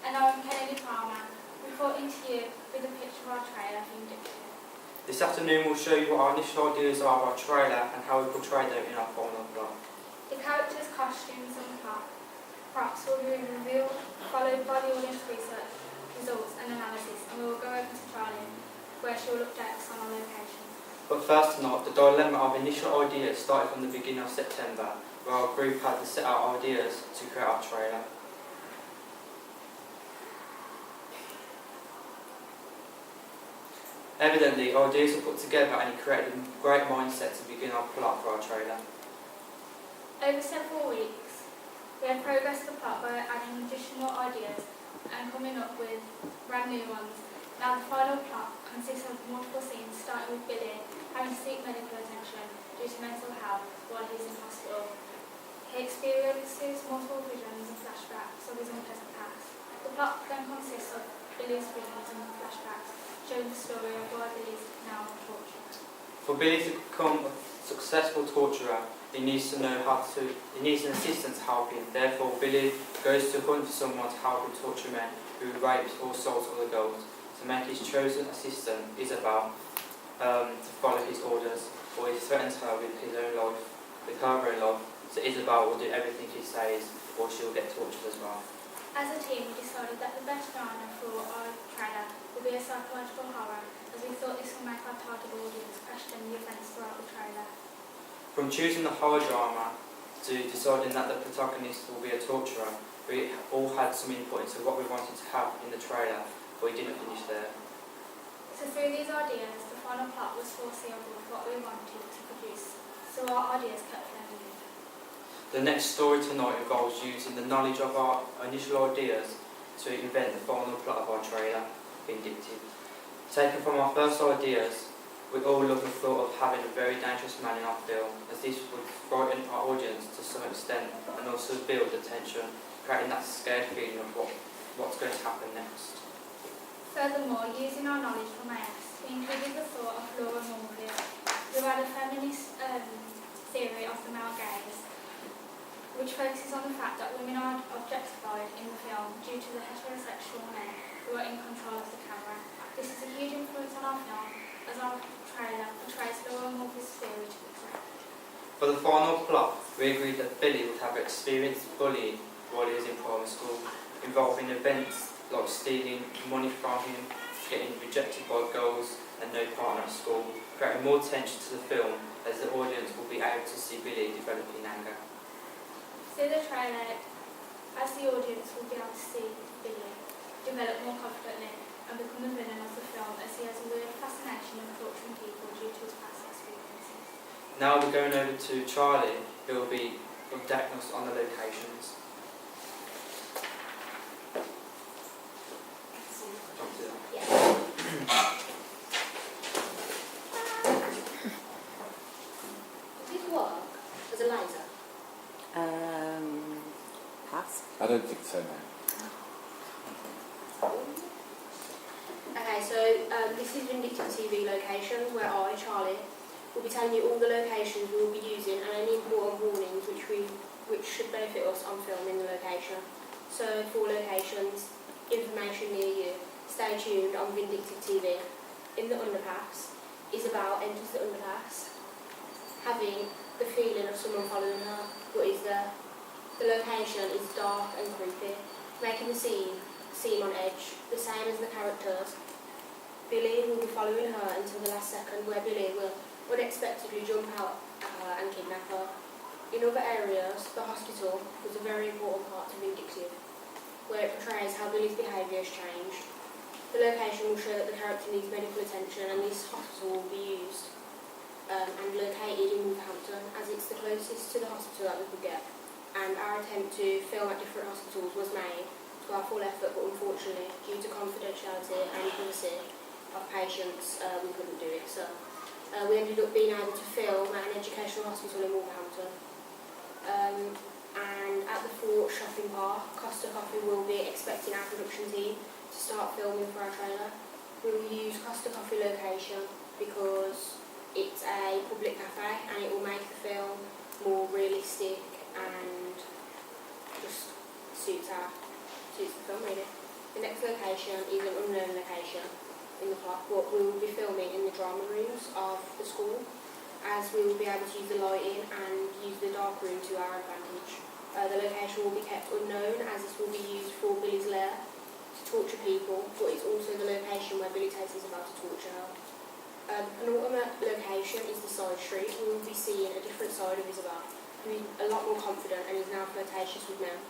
And I'm Kennedy Palmer, reporting to you with a picture of our trailer, Vindictive. This afternoon we'll show you what our initial ideas are of our trailer and how we portray them in our final plot. The characters, costumes and props will be revealed, followed by the audience research, results and analysis, and we will go over to Charlie, where she will update us on our locations. But first tonight, the dilemma of initial ideas started from the beginning of September, where our group had to set out ideas to create our trailer. Evidently, ideas were put together and it created a great mindset to begin our plot for our trailer. Over several weeks, we have progressed the plot by adding additional ideas and coming up with brand new ones. Now the final plot consists of multiple scenes, starting with Billy having to seek medical attention due to mental health while he's in hospital. He experiences multiple visions and flashbacks of his unpleasant past. The plot then consists of Billy's visions and flashbacks, showing the story of why Billy is now tortured. For Billy to become a successful torturer, he needs an assistant to help him. Therefore, Billy goes to hunt for someone to help him torture men who rape or assault other girls. To make his chosen assistant, Isabel, to follow his orders, or he threatens her with her own life. So Isabel will do everything he says, or she will get tortured as well. As a team, we decided that the best genre for our trailer would be a psychological horror, as we thought this would make our target audience question the events throughout the trailer. From choosing the horror drama to deciding that the protagonist will be a torturer, we all had some input into what we wanted to have in the trailer, but we didn't finish there. So through these ideas, the final plot was foreseeable with what we wanted to produce, so our ideas kept flowing in. The next story tonight involves using the knowledge of our initial ideas to invent the final plot of our trailer, Vindictive. Taken from our first ideas, we all love the thought of having a very dangerous man in our film, as this would frighten our audience to some extent and also build the tension, creating that scared feeling of what's going to happen next. Furthermore, using our knowledge from AS, we included the thought of Laura Mulvey, who had a feminist theory of the male gaze, which focuses on the fact that women are objectified in the film due to the heterosexual men who are in control of the camera. This is a huge influence on our film, as our trailer portrays Laura Mulvey's theory to be correct. For the final plot, we agreed that Billy would have experienced bullying while he was in primary school, involving events like stealing money from him, getting rejected by girls and no partner at school, creating more tension to the film as the audience will be able to see Billy developing anger. Through the trailer, as the audience will be able to see Billy develop more confidently and become the villain of the film, as he has a weird fascination of torturing people due to his past experiences. Now we're going over to Charlie, who will be updating us on the locations. Does it work as a laser? Pass. I don't think so, no. Okay, so this is Vindictive TV locations, where I, Charlie, will be telling you all the locations we will be using and any important warnings which should benefit us on filming the location. So for locations, information near you, stay tuned on Vindictive TV. In the underpass, Isabel enters the underpass, having the feeling of someone following her, but is there. The location is dark and creepy, making the scene seem on edge, the same as the characters. Billy will be following her until the last second, where Billy will unexpectedly jump out at her and kidnap her. In other areas, the hospital was a very important part to Vindictive, where it portrays how Billy's behaviour has changed. The location will show that the character needs medical attention, and this hospital will be used and located in Wolverhampton, as it's the closest to the hospital that we could get. And our attempt to film at different hospitals was made to our full effort, but unfortunately, due to confidentiality and privacy of patients, we couldn't do it. So we ended up being able to film at an educational hospital in Wolverhampton. And at the Fort Shopping Park, Costa Coffee will be expecting our production team to start filming for our trailer. We will use Costa Coffee location because it's a public cafe and it will make the film more realistic and just suits the film really. The next location is an unknown location in the plot, but we will be filming in the drama rooms of the school, as we will be able to use the lighting and use the dark room to our advantage. The location will be kept unknown, as this will be used for Billy's lair to torture people, but it's also the location where Billy Tate is about to torture her. The penultimate location is the side street. We will be seeing a different side of Isabel, who is a lot more confident and is now flirtatious with men.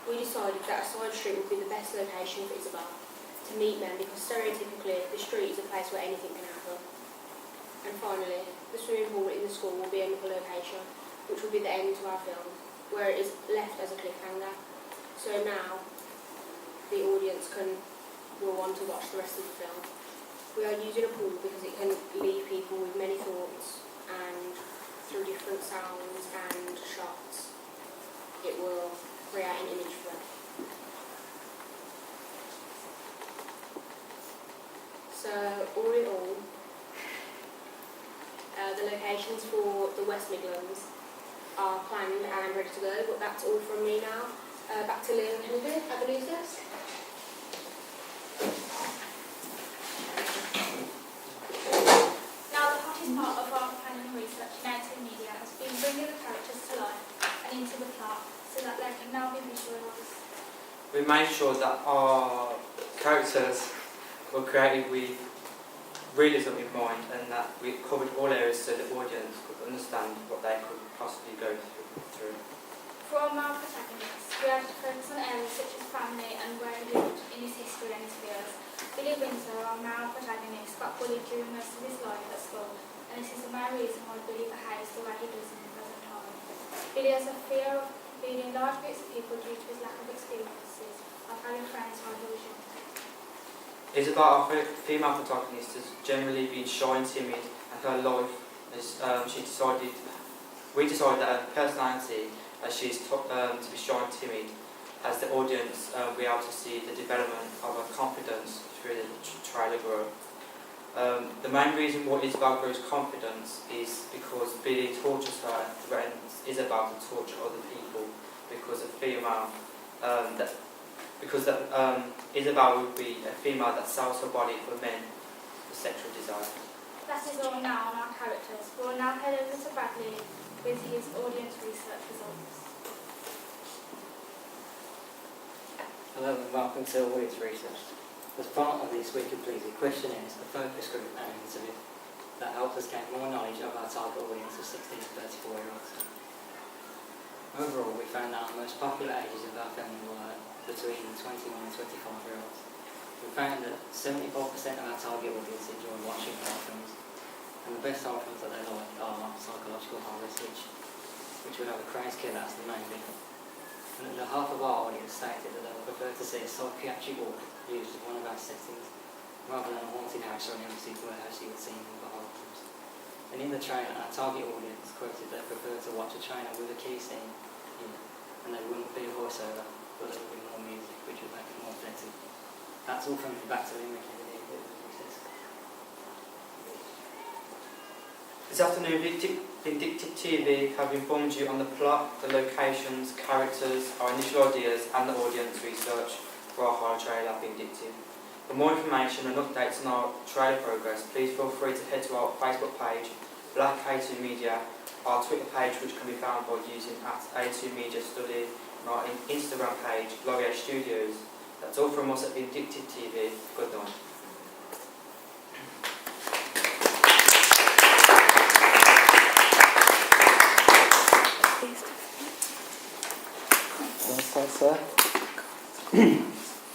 We decided that a side street would be the best location for Isabel to meet men, because stereotypically the street is a place where anything can happen. And finally, the swimming pool in the school will be another location, which will be the end to our film, where it is left as a cliffhanger. So now the audience will want to watch the rest of the film. We are using a pool because it can leave people with many thoughts, and through different sounds and shots it will create an image for them. So all in all, the locations for the West Midlands are planned and ready to go, but that's all from me now. Back to Liam Kennedy at the news desk. Now the hottest part of our planning and research in AT media has been bringing the characters to life and into the plot so that they can now be visualised. We made sure that our characters were created with realism in mind, and that we covered all areas so the audience could understand what they could possibly go through. For our male protagonists, we had to focus on areas such as family and where he lived in his history and his fears. Billy Windsor, our male protagonist, got bullied during most of his life at school, and this is the main reason why Billy behaves the way he does in the present time. Billy has a fear of being in large groups of people due to his lack of experiences of having friends while he was young. Isabel, our female protagonist, has generally been shy and timid, and her life, we decided that her personality, as she's to be shy and timid, as the audience be able to see the development of her confidence through the trailer grow. The main reason why Isabel grows confidence is because Billy tortures her and threatens Isabel to torture other people, because Isabel would be a female that sells her body for men for sexual desire. That is all now on our characters. We will now head over to Bradley with his audience research results. Hello and welcome to Audience Research. As part of this, we completed questionnaires, a focus group and an interview that helped us gain more knowledge of our target audience of 16 to 34-year-olds. Overall, we found that our most popular ages of our film were between 21 and 25-year-olds. We found that 74% of our target audience enjoy watching horror films, and the best horror films that they like are psychological horrors, which would have a crazed killer as the main villain. And under half of our audience stated that they would prefer to see a psychiatric ward used as one of our settings, rather than a haunted house or an empty warehouse you would see in the horror films. And in the trailer, our target audience quoted they prefer to watch a trailer with a key scene in it, and there wouldn't be a voiceover, but there would be more music, which would make it more authentic. That's all from me. Back to Liam Kennedy. This afternoon, Vindictive TV have informed you on the plot, the locations, characters, our initial ideas and the audience research for our horror trailer, Vindictive. For more information and updates on our trailer progress, please feel free to head to our Facebook page, Black A2 Media, our Twitter page, which can be found by using @A2 Media Study, and our Instagram page, Laurier Studios. That's all from us at Vindictive TV. Good night. Sir.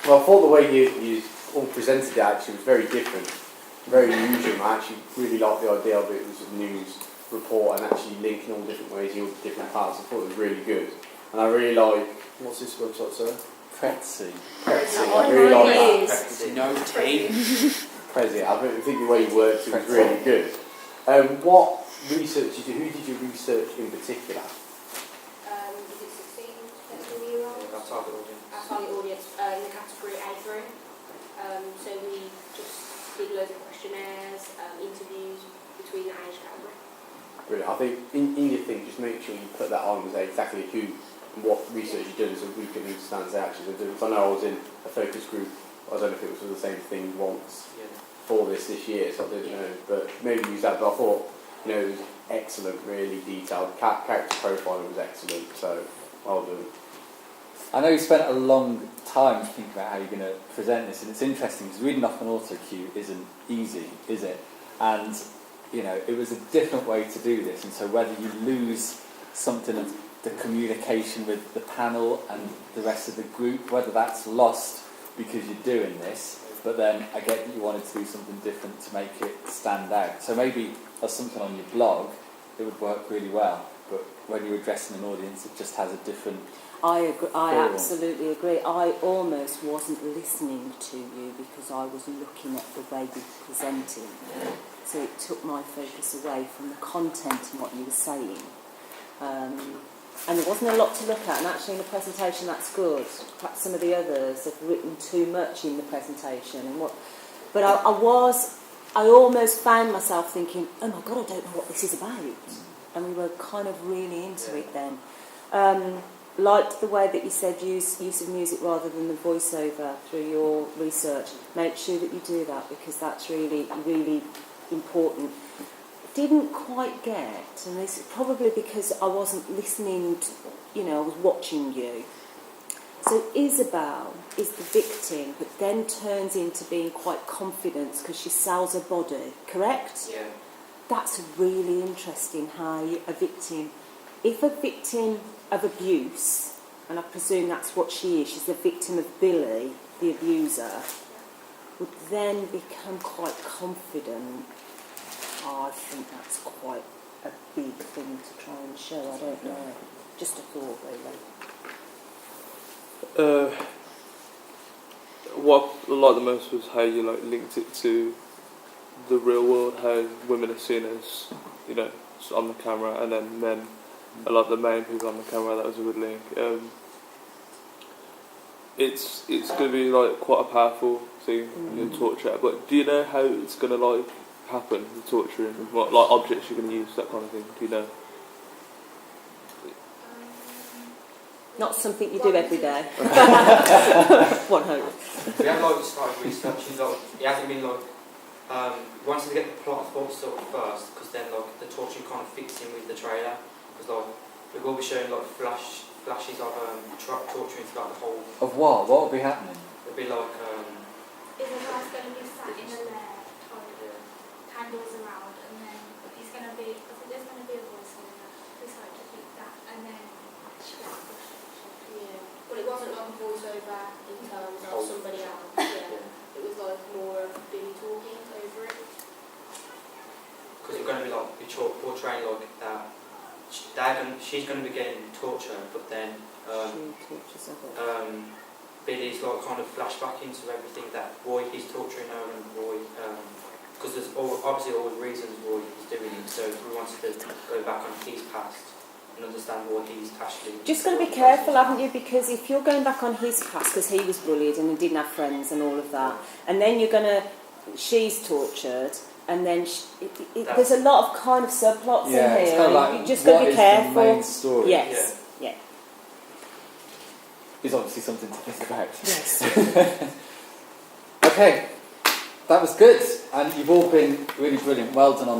Well, I thought the way you all presented it actually was very different, very unusual. I actually really liked the idea of it was a news report and actually linking all different ways, all different parts. I thought it was really good. And I really like, what's this website, sir? Prezi. I really like that. Prezi. No tea. Prezi. I think the way you worked it was really good. What research did you do? Who did you research in particular? Is it 16 to 34-year-olds? Our target audience. Our target audience in the category A3. So we just did loads of questionnaires, interviews between the age category. Brilliant. I think in your thing, just make sure you put that on and say exactly who and what research you're doing so we can understand the actions they're doing. 'Cause I know I was in a focus group, I don't know if it was for the same thing once for this year, so I didn't know, but maybe use that, but I thought, you know, it was excellent, really detailed, character profiling was excellent, so well done. I know you spent a long time thinking about how you're going to present this, and it's interesting because reading off an auto cue isn't easy, is it? And, you know, it was a different way to do this, and so whether you lose something of the communication with the panel and the rest of the group, whether that's lost because you're doing this, but then I get that you wanted to do something different to make it stand out. So maybe as something on your blog, it would work really well, but when you're addressing an audience, it just has a different... I agree. I Cool. absolutely agree. I almost wasn't listening to you because I was looking at the way you were presenting. So it took my focus away from the content and what you were saying. And there wasn't a lot to look at. And actually in the presentation, that's good. Perhaps some of the others have written too much in the presentation. But I almost found myself thinking, oh my God, I don't know what this is about. And we were kind of really into it then. Liked the way that you said use of music rather than the voiceover through your research. Make sure that you do that because that's really, really important. Didn't quite get, and this is probably because I wasn't listening to, I was watching you. So Isabel is the victim, but then turns into being quite confident because she sells her body, correct? Yeah. That's really interesting how if a victim of abuse, and I presume that's what she is, she's the victim of Billy, the abuser, would then become quite confident. I think that's quite a big thing to try and show, I don't know. Just a thought, really. What I liked the most was how you linked it to the real world, how women are seen as, on the camera, and then men are like the main people on the camera. That was a good link. It's going to be quite a powerful thing in torture. But do you know how it's going to happen? The torturing, what objects you're going to use, that kind of thing. Do you know? Not something you do every day. One hope. We have started researching. It hasn't been we wanted to get the plot thought sort of first, because then the torture kind of fits in with the trailer. Because we will be showing flashes of torturing throughout the whole. Of what? What will be happening? It'll be Is the guy's going to be sat in a lair, candles around, and then he's going to be, I think there's going to be a voiceover, who's like to keep that, and then Yeah. Well, it wasn't like a voiceover in terms of somebody else. Yeah. It was more of Billy talking over it. Because we're going to be portraying that she's going to be getting tortured, but then Billy's kind of flashback into everything that Roy is torturing her, and Roy, because there's obviously all the reasons Roy is doing it, so we wanted to go back on his past and understand what he's actually... Just got to be careful, haven't you? Because if you're going back on his past, because he was bullied and he didn't have friends and all of that, and then she's tortured, and then there's a lot of kind of subplots in here. It's kind of you just got to be careful. The main story? Yes. Yeah. Is obviously something to think about. Yes. Okay, that was good, and you've all been really brilliant. Well done on